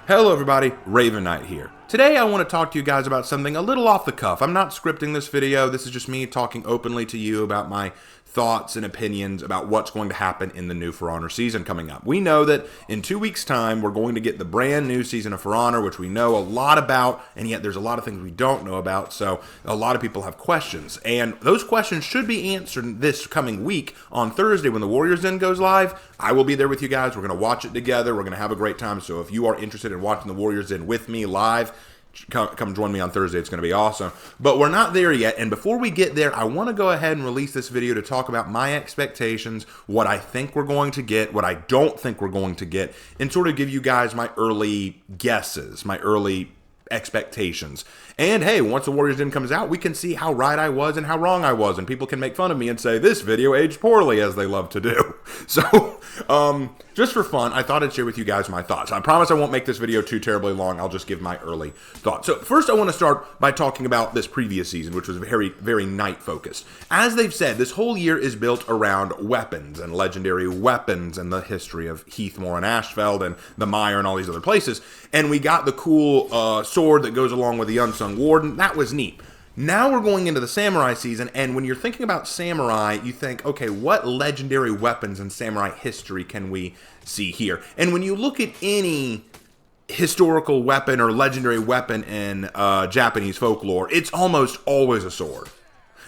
Hello everybody, Raven Knight here. Today I want to talk to you guys about something a little off the cuff. I'm not scripting this video, this is just me talking openly to you about my thoughts and opinions about what's going to happen in the new For Honor season coming up. We know that in 2 weeks' time we're going to get the brand new season of For Honor, which we know a lot about, and yet there's a lot of things we don't know about, so a lot of people have questions. And those questions should be answered this coming week on Thursday when the Warriors Den goes live. I will be there with you guys. We're going to watch it together. We're going to have a great time. So if you are interested in watching the Warriors Den with me live, come join me on Thursday. It's going to be awesome. But we're not there yet. And before we get there, I want to go ahead and release this video to talk about my expectations, what I think we're going to get, what I don't think we're going to get, and sort of give you guys my early guesses, my early expectations. And hey, once the Warriors Den comes out, we can see how right I was and how wrong I was, and people can make fun of me and say this video aged poorly, as they love to do. So just for fun, I thought I'd share with you guys my thoughts. I promise I won't make this video too terribly long. I'll just give my early thoughts. So first I want to start by talking about this previous season, which was very Knight focused. As they've said, this whole year is built around weapons and legendary weapons and the history of Heathmore and Ashfeld and the Mire and all these other places. And we got the cool sword that goes along with the Unsung Warden. That was neat. Now we're going into the samurai season, and when you're thinking about samurai, you think, okay, what legendary weapons in samurai history can we see here? And when you look at any historical weapon or legendary weapon in Japanese folklore, it's almost always a sword.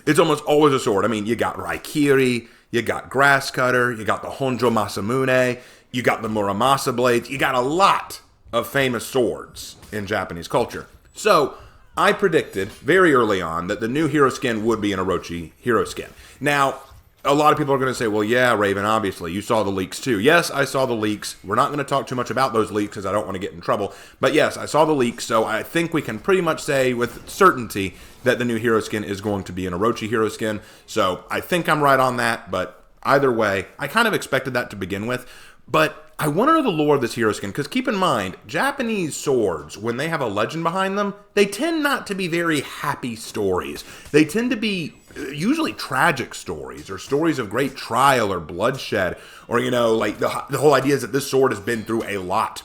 It's almost always a sword. I mean, you got Raikiri, you got Grass Cutter, you got the Honjo Masamune, you got the Muramasa blades, you got a lot of famous swords in Japanese culture. So I predicted very early on that the new hero skin would be an Orochi hero skin. Now, a lot of people are going to say, well, yeah, Raven, obviously, you saw the leaks too. Yes, I saw the leaks. We're not going to talk too much about those leaks because I don't want to get in trouble. But yes, I saw the leaks, so I think we can pretty much say with certainty that the new hero skin is going to be an Orochi hero skin. So I think I'm right on that, but either way, I kind of expected that to begin with. But I want to know the lore of this hero skin, because keep in mind, Japanese swords, when they have a legend behind them, they tend not to be very happy stories. They tend to be usually tragic stories, or stories of great trial or bloodshed, or, you know, like the whole idea is that this sword has been through a lot.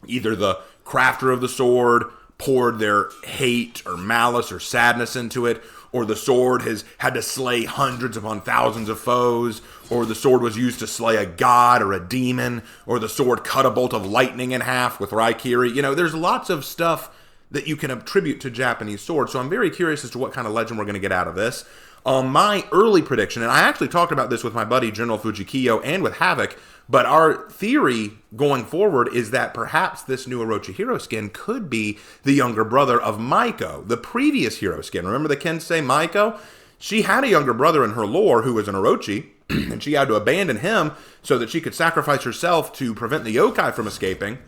Either the crafter of the sword poured their hate or malice or sadness into it, or the sword has had to slay hundreds upon thousands of foes, or the sword was used to slay a god or a demon, or the sword cut a bolt of lightning in half with Raikiri. You know, there's lots of stuff that you can attribute to Japanese swords, so I'm very curious as to what kind of legend we're going to get out of this. My early prediction, and I actually talked about this with my buddy General Fujikiyo and with Havoc, but our theory going forward is that perhaps this new Orochi hero skin could be the younger brother of Maiko, the previous hero skin. Remember the Kensei Maiko? She had a younger brother in her lore who was an Orochi, and she had to abandon him so that she could sacrifice herself to prevent the yokai from escaping.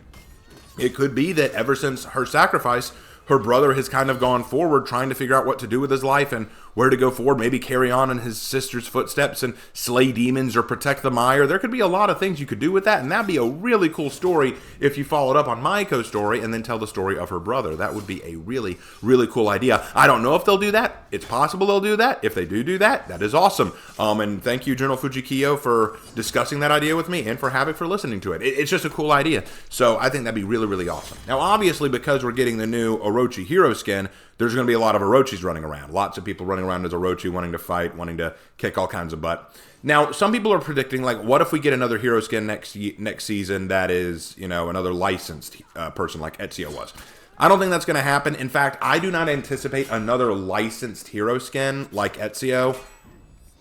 It could be that ever since her sacrifice, her brother has kind of gone forward trying to figure out what to do with his life and where to go forward, maybe carry on in his sister's footsteps and slay demons or protect the Mire. There could be a lot of things you could do with that, and that'd be a really cool story if you followed up on Maiko's story and then tell the story of her brother. That would be a really, really cool idea. I don't know if they'll do that. It's possible they'll do that. If they do that, that is awesome. And thank you, General Fujikiyo, for discussing that idea with me and for Havoc for listening to it. It's just a cool idea. So I think that'd be really, really awesome. Now, obviously, because we're getting the new Orochi hero skin, there's going to be a lot of Orochis running around. Lots of people running around as Orochi, wanting to fight, wanting to kick all kinds of butt. Now, some people are predicting, like, what if we get another hero skin next season that is, you know, another licensed person like Ezio was? I don't think that's going to happen. In fact, I do not anticipate another licensed hero skin like Ezio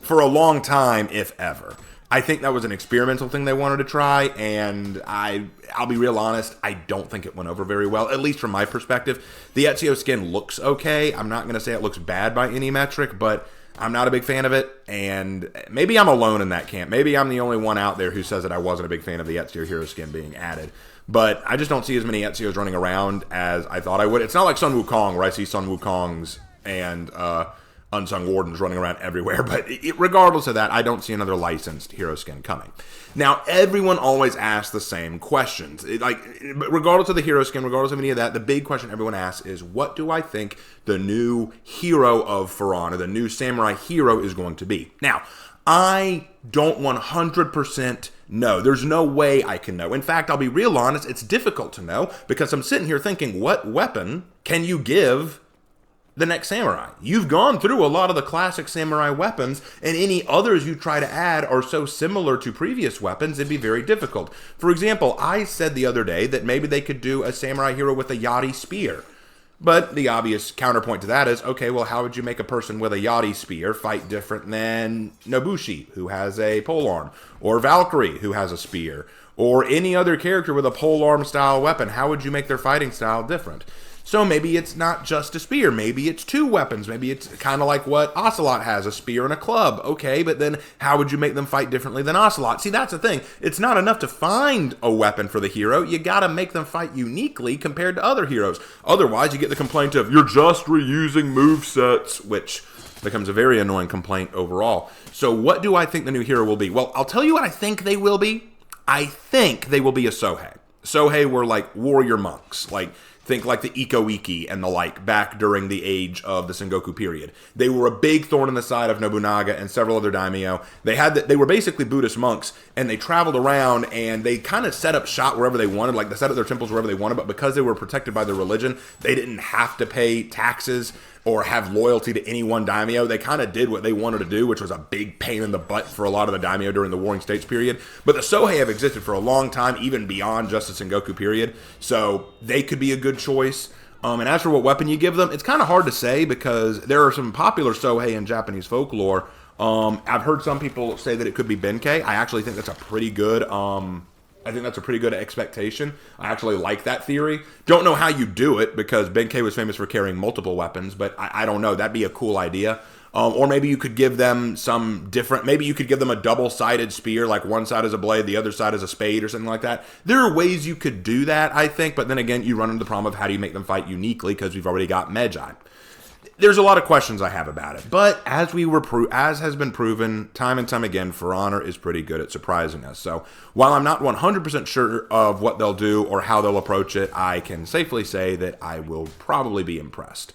for a long time, if ever. I think that was an experimental thing they wanted to try, and I'll be real honest, I don't think it went over very well, at least from my perspective. The Ezio skin looks okay. I'm not going to say it looks bad by any metric, but I'm not a big fan of it, and maybe I'm alone in that camp. Maybe I'm the only one out there who says that I wasn't a big fan of the Ezio hero skin being added. But I just don't see as many Ezios running around as I thought I would. It's not like Sun Wukong, where I see Sun Wukongs and Unsung Wardens running around everywhere, but regardless of that, I don't see another licensed hero skin coming. Now, everyone always asks the same questions. Regardless of the hero skin, regardless of any of that, the big question everyone asks is, what do I think the new hero of For Honor, the new samurai hero, is going to be? Now, I don't 100% know. There's no way I can know. In fact, I'll be real honest, it's difficult to know because I'm sitting here thinking, what weapon can you give the next samurai? You've gone through a lot of the classic samurai weapons, and any others you try to add are so similar to previous weapons, it'd be very difficult. For example, I said the other day that maybe they could do a samurai hero with a yari spear. But the obvious counterpoint to that is, okay, well, how would you make a person with a yari spear fight different than Nobushi, who has a polearm, or Valkyrie, who has a spear, or any other character with a polearm style weapon? How would you make their fighting style different? So maybe it's not just a spear. Maybe it's two weapons. Maybe it's kind of like what Ocelot has, a spear and a club. Okay, but then how would you make them fight differently than Ocelot? See, that's the thing. It's not enough to find a weapon for the hero. You got to make them fight uniquely compared to other heroes. Otherwise, you get the complaint of, you're just reusing movesets, which becomes a very annoying complaint overall. So what do I think the new hero will be? Well, I'll tell you what I think they will be. I think they will be a Sohei. Sohei were like warrior monks, think like the Iko-Iki and the like back during the age of the Sengoku period. They were a big thorn in the side of Nobunaga and several other daimyo. They were basically Buddhist monks, and they traveled around and they kind of set up shop wherever they wanted, like they set up their temples wherever they wanted, but because they were protected by their religion, they didn't have to pay taxes or have loyalty to any one daimyo. They kind of did what they wanted to do, which was a big pain in the butt for a lot of the daimyo during the Warring States period. But the Sohei have existed for a long time, even beyond just the Sengoku period, so they could be a good choice. And as for what weapon you give them, it's kind of hard to say because there are some popular Sohei in Japanese folklore. I've heard some people say that it could be Benkei. I actually think that's a pretty good expectation. I actually like that theory. Don't know how you do it because Benkei was famous for carrying multiple weapons, but I don't know. That'd be a cool idea. Or maybe you could give them maybe you could give them a double-sided spear, like one side is a blade, the other side is a spade or something like that. There are ways you could do that, I think, but then again, you run into the problem of how do you make them fight uniquely because we've already got Medjai. There's a lot of questions I have about it, but as has been proven time and time again, For Honor is pretty good at surprising us. So while I'm not 100% sure of what they'll do or how they'll approach it, I can safely say that I will probably be impressed.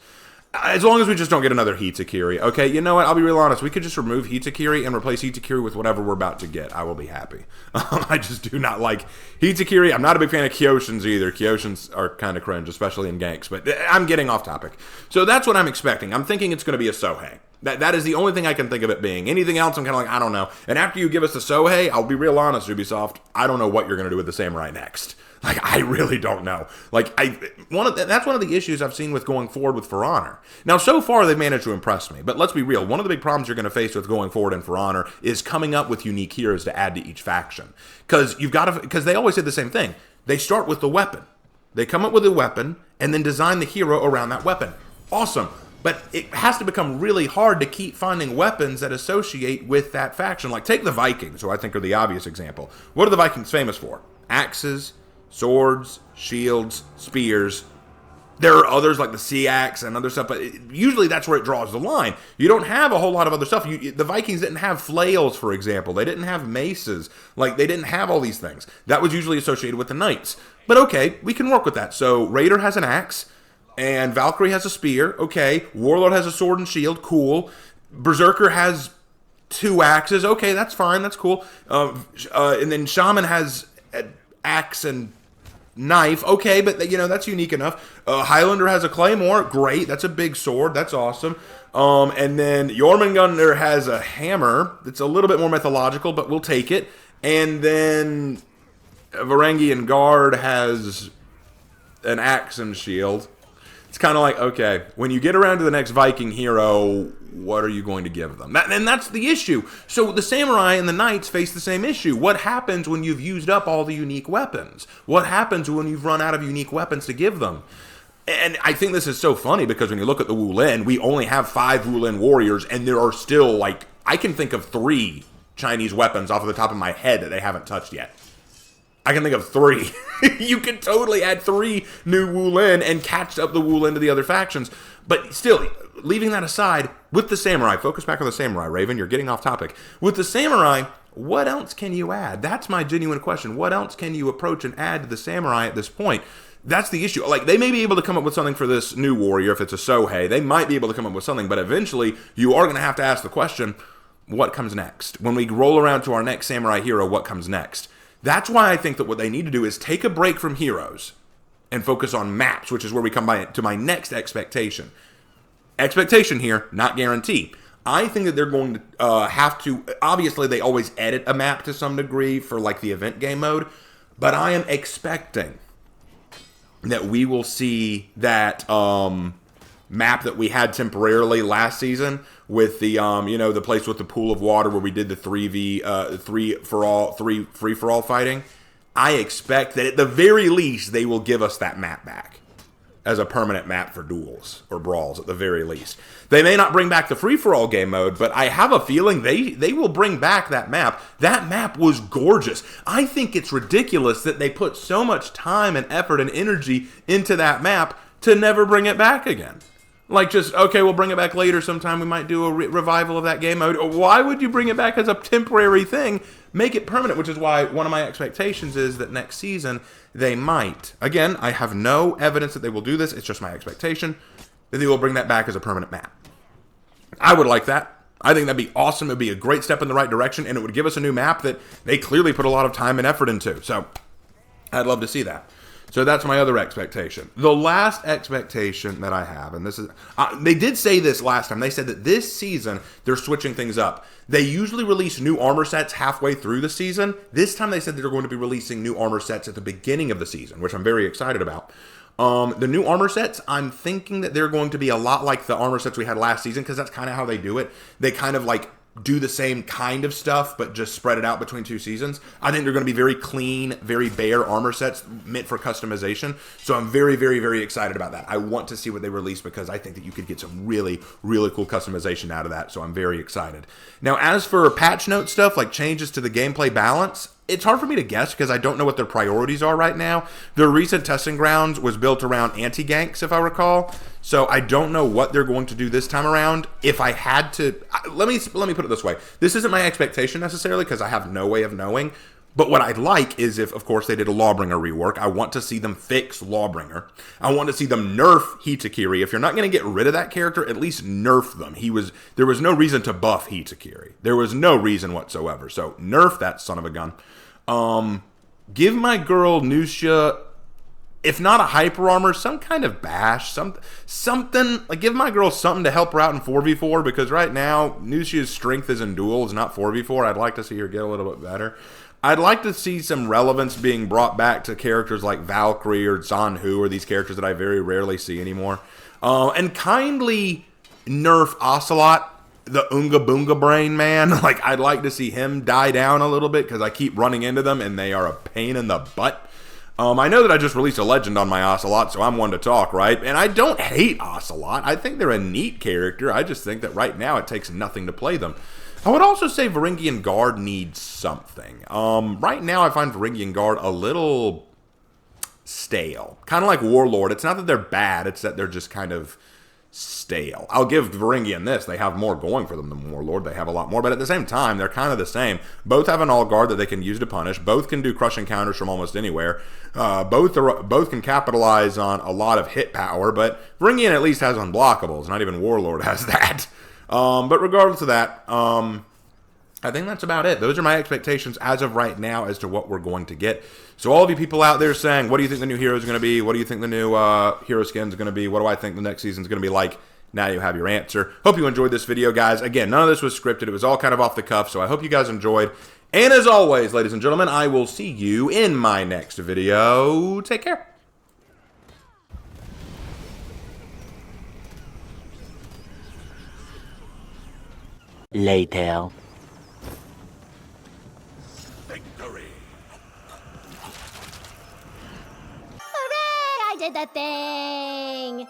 As long as we just don't get another Hitakiri. Okay, you know what? I'll be real honest. We could just remove Hitakiri and replace Hitakiri with whatever we're about to get. I will be happy. I just do not like Hitakiri. I'm not a big fan of Kyoshins either. Kyoshins are kind of cringe, especially in ganks. But I'm getting off topic. So that's what I'm expecting. I'm thinking it's going to be a Sohei. That is the only thing I can think of it being. Anything else, I'm kind of like, I don't know. And after you give us the Sohei, I'll be real honest, Ubisoft, I don't know what you're going to do with the Samurai next. Like, I really don't know. Like, that's one of the issues I've seen with going forward with For Honor. Now, so far, they've managed to impress me. But let's be real. One of the big problems you're going to face with going forward in For Honor is coming up with unique heroes to add to each faction. Because they always say the same thing. They start with the weapon. They come up with a weapon and then design the hero around that weapon. Awesome. But it has to become really hard to keep finding weapons that associate with that faction. Like, take the Vikings, who I think are the obvious example. What are the Vikings famous for? Axes, swords, shields, spears. There are others like the sea axe and other stuff, but usually that's where it draws the line. You don't have a whole lot of other stuff. The Vikings didn't have flails, for example. They didn't have maces. Like, they didn't have all these things. That was usually associated with the knights. But okay, we can work with that. So Raider has an axe, and Valkyrie has a spear. Okay, Warlord has a sword and shield. Cool. Berserker has 2 axes. Okay, that's fine. That's cool. And then Shaman has an axe and knife. Okay, but that's unique enough. Highlander has a claymore. Great. That's a big sword. That's awesome. And then Jormungandr has a hammer. That's a little bit more mythological, but we'll take it. And then Varangian Guard has an axe and shield. It's kind of like, okay, when you get around to the next Viking hero, what are you going to give them? And that's the issue. So the samurai and the knights face the same issue. What happens when you've used up all the unique weapons? What happens when you've run out of unique weapons to give them? And I think this is so funny because when you look at the Wulin, we only have 5 Wulin warriors, and there are still, I can think of 3 Chinese weapons off of the top of my head that they haven't touched yet. I can think of 3. You could totally add 3 new Wulin and catch up the Wulin to the other factions. But still, leaving that aside, with the samurai, focus back on the samurai, Raven, you're getting off topic. With the samurai, what else can you add? That's my genuine question. What else can you approach and add to the samurai at this point? That's the issue. Like, they may be able to come up with something for this new warrior if it's a Sohei. They might be able to come up with something, but eventually you are going to have to ask the question, what comes next? When we roll around to our next samurai hero, what comes next? That's why I think that what they need to do is take a break from heroes and focus on maps, which is where we come to my next expectation. Expectation here, not guarantee. I think that they're going to have to, obviously they always edit a map to some degree for like the event game mode, but I am expecting that we will see that map that we had temporarily last season with the the place with the pool of water where we did the 3 free for all fighting. I expect that at the very least they will give us that map back as a permanent map for duels or brawls at the very least. They may not bring back the free-for-all game mode, but I have a feeling they will bring back that map. That map was gorgeous. I think it's ridiculous that they put so much time and effort and energy into that map to never bring it back again. Like just, okay, we'll bring it back later sometime. We might do a revival of that game mode. Why would you bring it back as a temporary thing? Make it permanent, which is why one of my expectations is that next season they might. Again, I have no evidence that they will do this. It's just my expectation that they will bring that back as a permanent map. I would like that. I think that'd be awesome. It would be a great step in the right direction, and it would give us a new map that they clearly put a lot of time and effort into. So I'd love to see that. So that's my other expectation. The last expectation that I have, and this is, they did say this last time. They said that this season, they're switching things up. They usually release new armor sets halfway through the season. This time they said that they're going to be releasing new armor sets at the beginning of the season, which I'm very excited about. The new armor sets, I'm thinking that they're going to be a lot like the armor sets we had last season, because that's kind of how they do it. They kind of like do the same kind of stuff, but just spread it out between 2 seasons. I think they're going to be very clean, very bare armor sets meant for customization. So I'm very, very, very excited about that. I want to see what they release because I think that you could get some really, really cool customization out of that. So I'm very excited. Now, as for patch note stuff, like changes to the gameplay balance, it's hard for me to guess because I don't know what their priorities are right now. Their recent testing grounds was built around anti-ganks, if I recall. So I don't know what they're going to do this time around. If I had to, let me put it this way. This isn't my expectation necessarily because I have no way of knowing. But what I'd like is if, of course, they did a Lawbringer rework. I want to see them fix Lawbringer. I want to see them nerf Hitakiri. If you're not going to get rid of that character, at least nerf them. There was no reason to buff Hitakiri. There was no reason whatsoever. So nerf that son of a gun. Give my girl Nusha, if not a hyper armor, some kind of bash, something like give my girl something to help her out in 4v4 because right now Nusha's strength is in duels, not 4v4. I'd like to see her get a little bit better. I'd like to see some relevance being brought back to characters like Valkyrie or Zanhu or these characters that I very rarely see anymore. And kindly nerf Ocelot, the Oonga Boonga Brain man. Like, I'd like to see him die down a little bit because I keep running into them and they are a pain in the butt. I know that I just released a legend on my Ocelot, so I'm one to talk, right? And I don't hate Ocelot. I think they're a neat character. I just think that right now it takes nothing to play them. I would also say Varangian Guard needs something. Right now I find Varangian Guard a little stale. Kind of like Warlord. It's not that they're bad, it's that they're just kind of stale. I'll give Varangian this. They have more going for them than Warlord. They have a lot more, but at the same time, they're kind of the same. Both have an all guard that they can use to punish. Both can do crushing counters from almost anywhere. Both can capitalize on a lot of hit power, but Varangian at least has unblockables. Not even Warlord has that. But regardless of that, I think that's about it. Those are my expectations as of right now as to what we're going to get. So all of you people out there saying, what do you think the new hero is going to be? What do you think the new hero skin is going to be? What do I think the next season is going to be like? Now you have your answer. Hope you enjoyed this video, guys. Again, none of this was scripted. It was all kind of off the cuff, so I hope you guys enjoyed. And as always, ladies and gentlemen, I will see you in my next video. Take care. Later. Victory. Hooray! I did the thing!